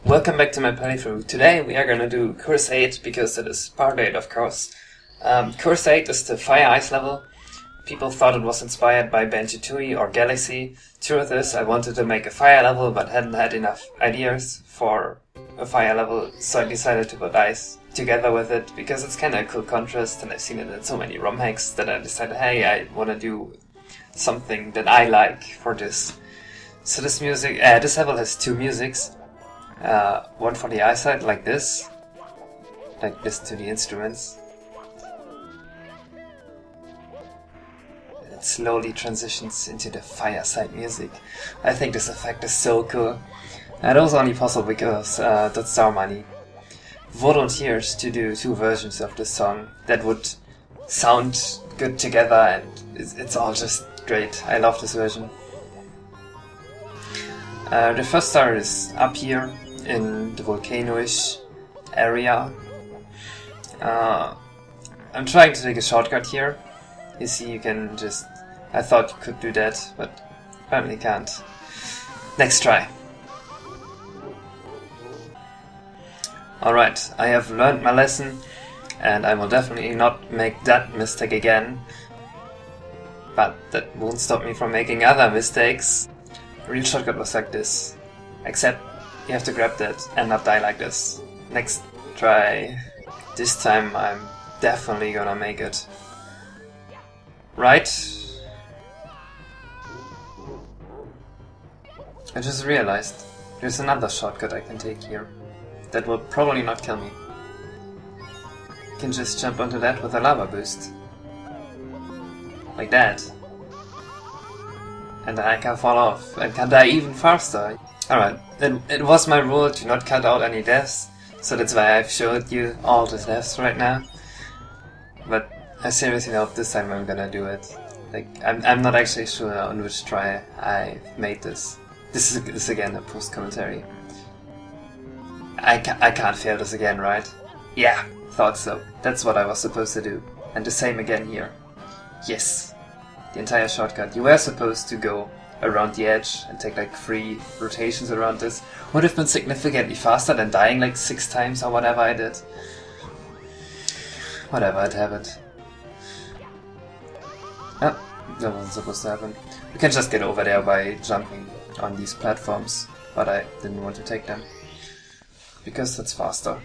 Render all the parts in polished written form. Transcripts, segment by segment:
Welcome back to my playthrough. Today we are gonna do Course 8 because it is part 8 of course. Course 8 is the Fire Ice level. People thought it was inspired by Banjo-Tooie or Galaxy. Truth is, I wanted to make a fire level but hadn't had enough ideas for a fire level, so I decided to put ice together with it because it's kinda a cool contrast and I've seen it in so many ROM hacks that I decided, hey, I wanna do something that I like for this. So this level has two musics. One for the ice side, like this to the instruments. It slowly transitions into the fire side music. I think this effect is so cool. And it was only possible because that's our money volunteers to do two versions of this song that would sound good together, and it's all just great. I love this version. The first star is up here in the volcano-ish area. I'm trying to take a shortcut here. You see, you can just... I thought you could do that, but apparently can't. Next try. Alright, I have learned my lesson, and I will definitely not make that mistake again. But that won't stop me from making other mistakes. The real shortcut was like this. Except you have to grab that and not die like this. Next try. This time I'm definitely gonna make it. Right? I just realized there's another shortcut I can take here that will probably not kill me. I can just jump onto that with a lava boost. Like that. And then I can fall off and can die even faster. Alright, it was my rule to not cut out any deaths, so that's why I've showed you all the deaths right now. But I seriously hope this time I'm gonna do it. Like, I'm not actually sure on which try I made this. This is again a post-commentary. I can't fail this again, right? Yeah, thought so. That's what I was supposed to do. And the same again here. Yes! The entire shortcut. You were supposed to go around the edge and take like 3 rotations around this. Would have been significantly faster than dying like 6 times or whatever I did. Whatever, I'd have it. Ah, that wasn't supposed to happen. You can just get over there by jumping on these platforms, but I didn't want to take them. Because that's faster.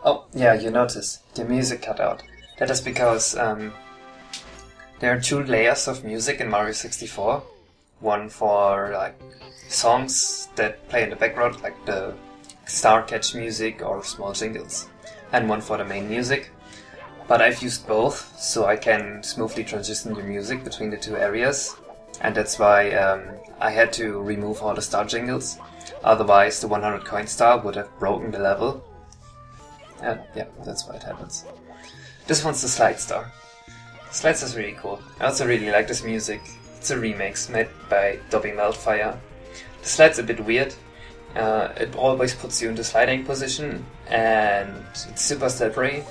Oh, yeah, you notice, the music cut out. That is because there are 2 layers of music in Mario 64. One for like songs that play in the background, like the star catch music or small jingles. And one for the main music. But I've used both, so I can smoothly transition the music between the 2 areas. And that's why I had to remove all the star jingles. Otherwise the 100 coin star would have broken the level. And yeah, that's why it happens. This one's the slide star. Slides is really cool. I also really like this music. It's a remix made by Melty. The slide's a bit weird. It always puts you in the sliding position and it's super slippery,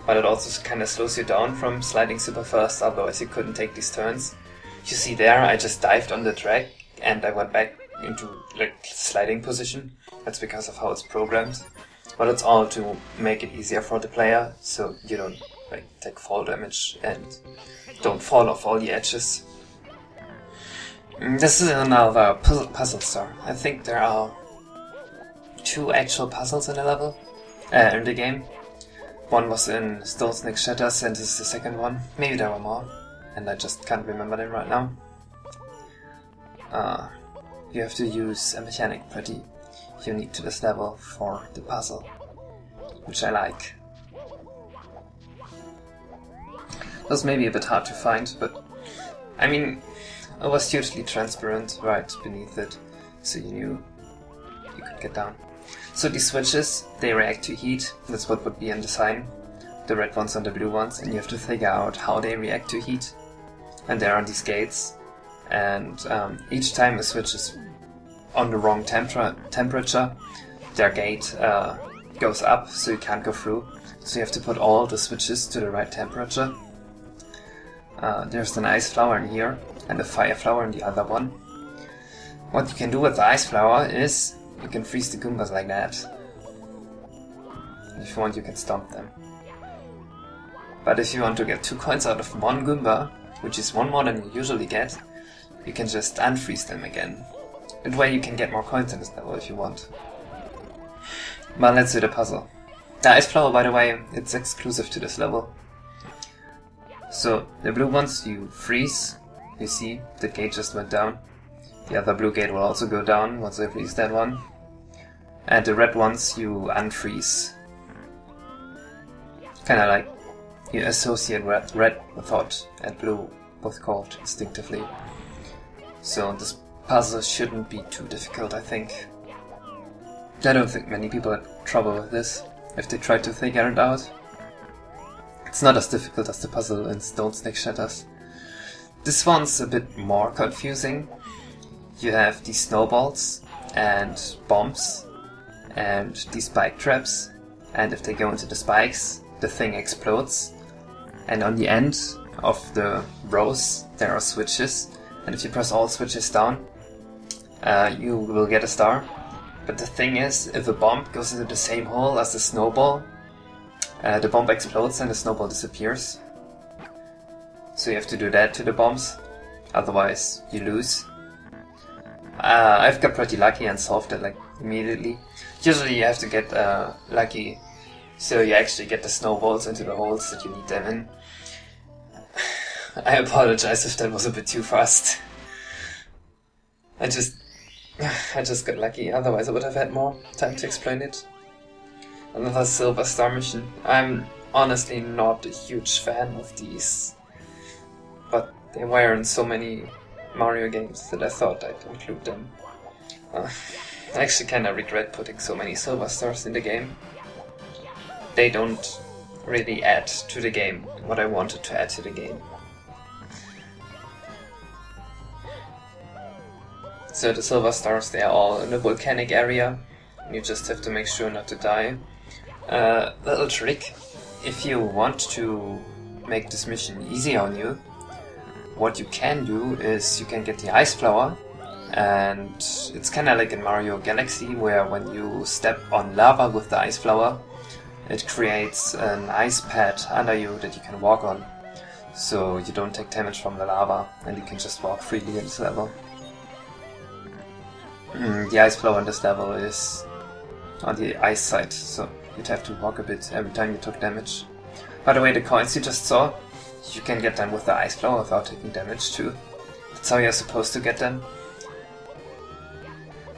but it also kind of slows you down from sliding super fast, otherwise you couldn't take these turns. You see there, I just dived on the track and I went back into like sliding position. That's because of how it's programmed. But it's all to make it easier for the player, so you don't like take fall damage and don't fall off all the edges. This is another puzzle star. I think there are 2 actual puzzles in the level, in the game. One was in Stones Next Shatters and this is the second one. Maybe there were more, and I just can't remember them right now. You have to use a mechanic pretty unique to this level for the puzzle, which I like. It was maybe a bit hard to find, but I mean, it was hugely transparent right beneath it, so you knew you could get down. So these switches, they react to heat, that's what would be in the sign. The red ones and the blue ones, and you have to figure out how they react to heat. And there are these gates, and each time a switch is on the wrong temperature, their gate goes up, so you can't go through. So you have to put all the switches to the right temperature. There's an ice flower in here, and a fire flower in the other one. What you can do with the ice flower is You can freeze the Goombas like that. If you want, you can stomp them. But if you want to get 2 coins out of 1 Goomba, which is 1 more than you usually get, you can just unfreeze them again. That way you can get more coins in this level if you want. But let's do the puzzle. The Ice Flower, by the way, it's exclusive to this level. So, the blue ones you freeze. You see, the gate just went down. The other blue gate will also go down once I freeze that one. And the red ones you unfreeze. Kinda like you associate red with hot and blue, both called instinctively. So this puzzle shouldn't be too difficult, I think. I don't think many people had trouble with this, if they tried to figure it out. It's not as difficult as the puzzle in Stone Snake Shatters. This one's a bit more confusing. You have these snowballs and bombs and these spike traps, and if they go into the spikes, the thing explodes. And on the end of the rows there are switches, and if you press all switches down, you will get a star. But the thing is, if a bomb goes into the same hole as the snowball, the bomb explodes and the snowball disappears. So you have to do that to the bombs, otherwise you lose. I've got pretty lucky and solved it like immediately. Usually you have to get lucky, so you actually get the snowballs into the holes that you need them in. I apologize if that was a bit too fast. I just got lucky, otherwise I would have had more time to explain it. Another Silver Star mission. I'm honestly not a huge fan of these, but they were in so many Mario games that I thought I'd include them. I actually kinda regret putting so many Silver Stars in the game. They don't really add to the game what I wanted to add to the game. So the Silver Stars, they are all in the volcanic area. You just have to make sure not to die. Little trick, if you want to make this mission easy on you, what you can do is you can get the Ice Flower, and it's kinda like in Mario Galaxy, where when you step on lava with the Ice Flower, it creates an ice pad under you that you can walk on. So you don't take damage from the lava, and you can just walk freely in this level. The Ice Flower in this level is on the ice side, so you'd have to walk a bit every time you took damage. By the way, the coins you just saw, you can get them with the Ice Flower without taking damage too. That's how you're supposed to get them.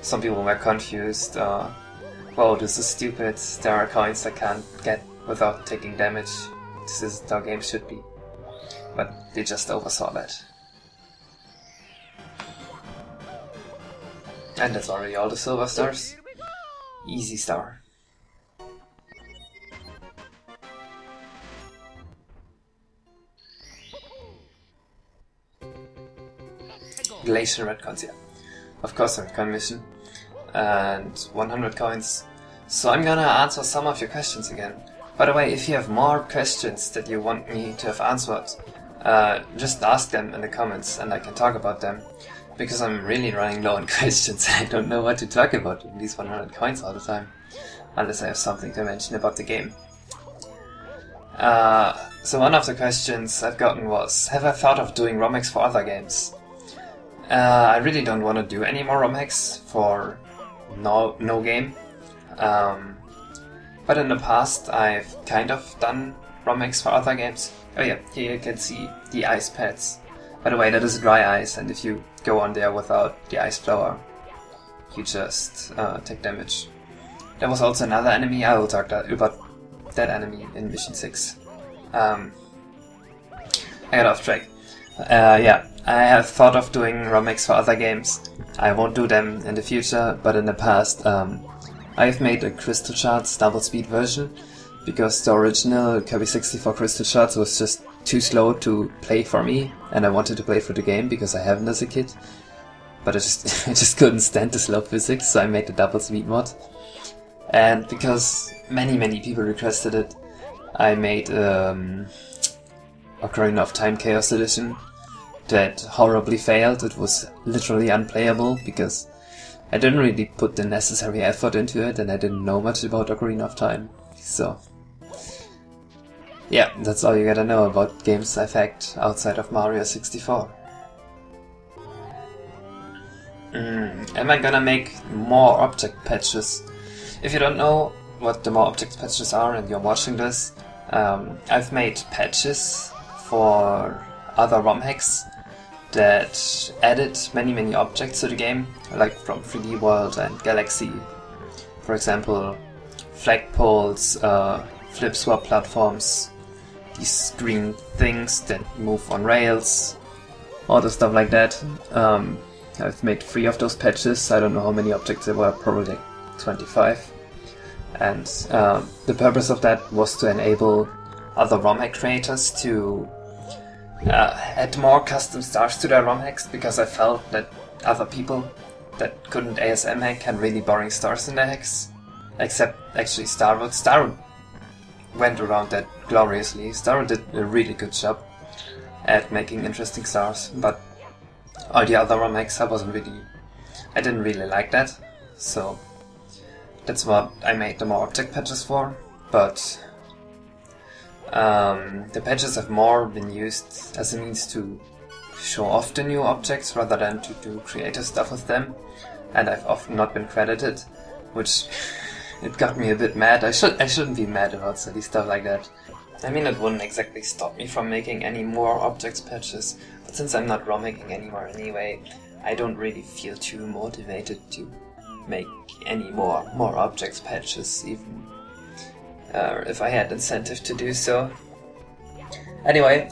Some people were confused, whoa, this is stupid, there are coins I can't get without taking damage. This isn't how games should be. But they just oversaw that. And that's already all the Silver Stars. Easy star. Glacier Red Coins, yeah. Of course, a Red Coin mission. And 100 coins. So I'm gonna answer some of your questions again. By the way, if you have more questions that you want me to have answered, just ask them in the comments and I can talk about them. Because I'm really running low on questions. I don't know what to talk about with these 100 coins all the time. Unless I have something to mention about the game. So one of the questions I've gotten was, have I thought of doing ROM-hacks for other games? I really don't want to do any more ROM-hacks for no game. But in the past I've kind of done ROM-hacks for other games. Oh yeah, here you can see the ice pads. By the way, that is dry ice, and if you go on there without the Ice Flower, you just take damage. There was also another enemy, I will talk about that enemy in Mission 6. I got off track. Yeah, I have thought of doing ROM-hacks for other games. I won't do them in the future, but in the past I've made a Crystal Shards double speed version, because the original Kirby 64 Crystal Shards was just too slow to play for me, and I wanted to play for the game because I haven't as a kid. But I just couldn't stand the slow physics, so I made the double speed mod. And because many people requested it, I made Ocarina of Time Chaos Edition that horribly failed. It was literally unplayable because I didn't really put the necessary effort into it, and I didn't know much about Ocarina of Time, so... yeah, that's all you gotta know about games I've hacked outside of Mario 64. Am I gonna make more object patches? If you don't know what the more object patches are and you're watching this, I've made patches for other ROM hacks that added many objects to the game, like from 3D World and Galaxy. For example, flagpoles, flip swap platforms, these green things that move on rails, all the stuff like that. I've made 3 of those patches. I don't know how many objects there were, probably like 25. And the purpose of that was to enable other ROM hack creators to add more custom stars to their ROM hacks, because I felt that other people that couldn't ASM hack had really boring stars in their hacks. Except actually Starwood. Starwood went around that gloriously. Starwood did a really good job at making interesting stars, but all the other ROM hacks I didn't really like that, so that's what I made the more object patches for. But the patches have more been used as a means to show off the new objects rather than to do creative stuff with them, and I've often not been credited, which it got me a bit mad. I shouldn't be mad about silly stuff like that. I mean, it wouldn't exactly stop me from making any more objects patches, but since I'm not ROM hacking anymore anyway, I don't really feel too motivated to make any more objects patches, even if I had incentive to do so. Anyway,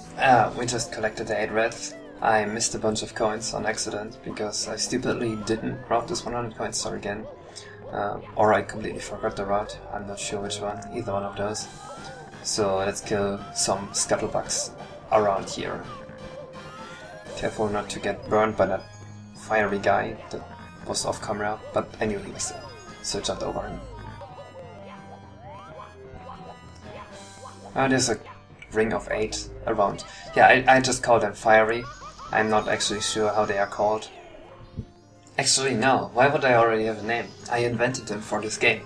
we just collected the 8 reds. I missed a bunch of coins on accident because I stupidly didn't route this 100 coin store again. Or I completely forgot the route. I'm not sure which one, either one of those. So let's kill some scuttlebugs around here. Careful not to get burned by that fiery guy that was off camera, but I knew he was there, so I jumped over him. There's a ring of 8 around. Yeah, I just call them fiery. I'm not actually sure how they are called. Actually, no. Why would I already have a name? I invented them for this game.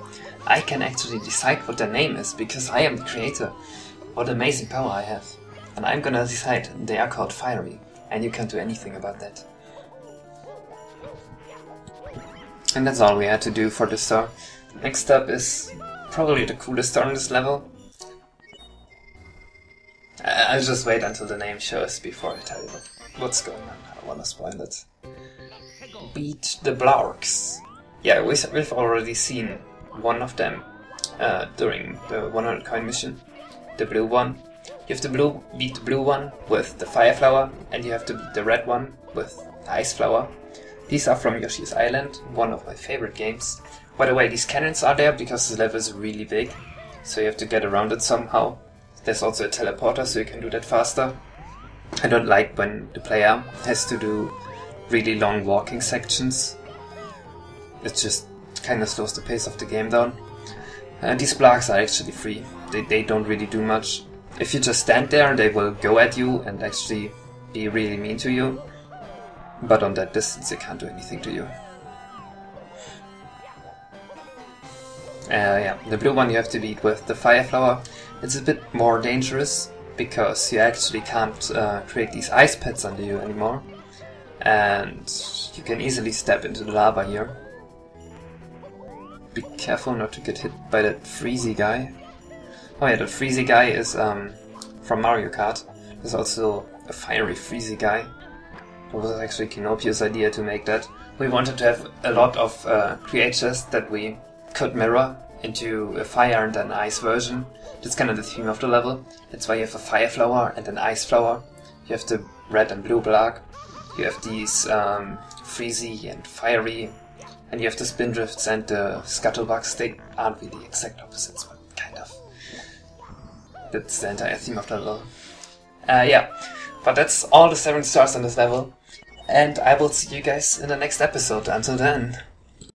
I can actually decide what their name is, because I am the creator. What amazing power I have. And I'm gonna decide they are called fiery, and you can't do anything about that. And that's all we had to do for this star. Next up is probably the coolest star on this level. I'll just wait until the name shows before I tell you what's going on. I don't wanna spoil it. Beat the Blarks. Yeah, we've already seen one of them during the 100 coin mission, the blue one. You have to beat the blue one with the fire flower, and you have to beat the red one with the ice flower. These are from Yoshi's Island, one of my favorite games. By the way, these cannons are there because the level is really big, so you have to get around it somehow. There's also a teleporter, so you can do that faster. I don't like when the player has to do really long walking sections. It just kind of slows the pace of the game down. These blocks are actually free. They don't really do much. If you just stand there, they will go at you and actually be really mean to you. But on that distance, they can't do anything to you. Yeah, the blue one you have to beat with the fire flower. It's a bit more dangerous because you actually can't create these ice pads under you anymore. And you can easily step into the lava here. Be careful not to get hit by that freezy guy. Oh yeah, the freezy guy is from Mario Kart. There's also a fiery freezy guy. It was actually Kinopio's idea to make that. We wanted to have a lot of creatures that we could mirror into a fire and an ice version. That's kind of the theme of the level. That's why you have a fire flower and an ice flower. You have the red and blue block. You have these freezy and fiery, and you have the spindrifts and the scuttlebugs. They aren't really exact opposites, but kind of. That's the entire theme of the level. Yeah, but that's all the 7 stars on this level, and I will see you guys in the next episode. Until then.